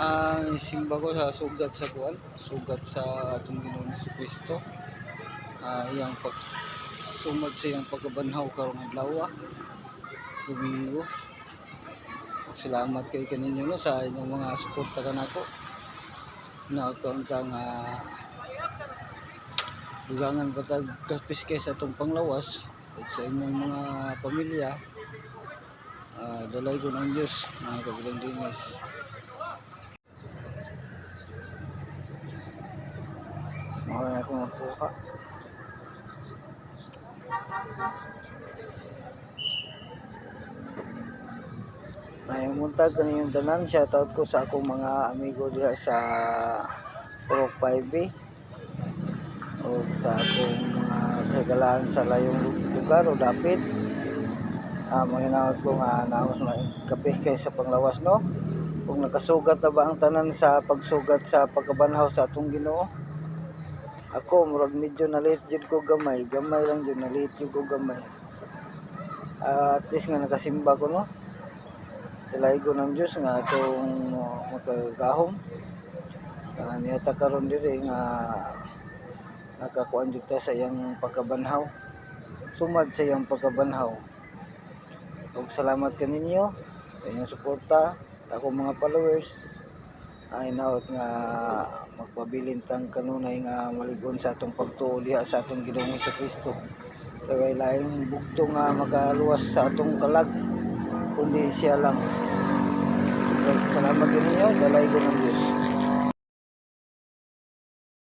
Ang simba ko sa sugat sa kuan, sugat sa atong Ginoong Kristo. Iyang pag sumad sa iyang pagkabanhaw karong adlaw, Domingo. Salamat kay kaninyo no sa inyong mga suporta kanako. Nakuan ka nga dugangan patag kapiskay sa atong panglawas ug sa inyong mga pamilya. Dalay ko ng Diyos mga kabilang dinis. Mga akong nakuha. Ngayong muntag kaniyong tanan, shoutout ko sa akong mga amigo diha sa Purok 5B o sa akong mga kagalaan sa layong lugar o dapit. Mahinaot ko nga naos kapih kay sa panglawas no. Kung nakasugat na ba ang tanan sa pagsugat sa pagkabanhaw sa atong Ginoo? Ako murag medyo nalit jud ko gamay lang jud nalit jud ko gamay. At least nga nakasimba ko no. Dalay ko ng Diyos nga itong magkagahom. Niyata karon diri nga nakakuan jud ta sa iyang pagkabanhaw. Sumad sa iyang pagkabanhaw. Ug salamat kaninyo sa inyong suporta, ako mga followers. Ay naot nga magpabilin tang kanunay nga maligon sa atong pagtuo diha sa atong Ginoong Kristo. Kay laing bugto nga makaluwas sa atong kalag kundi siya lang. Salamat kaninyo, dalay ko ng Diyos.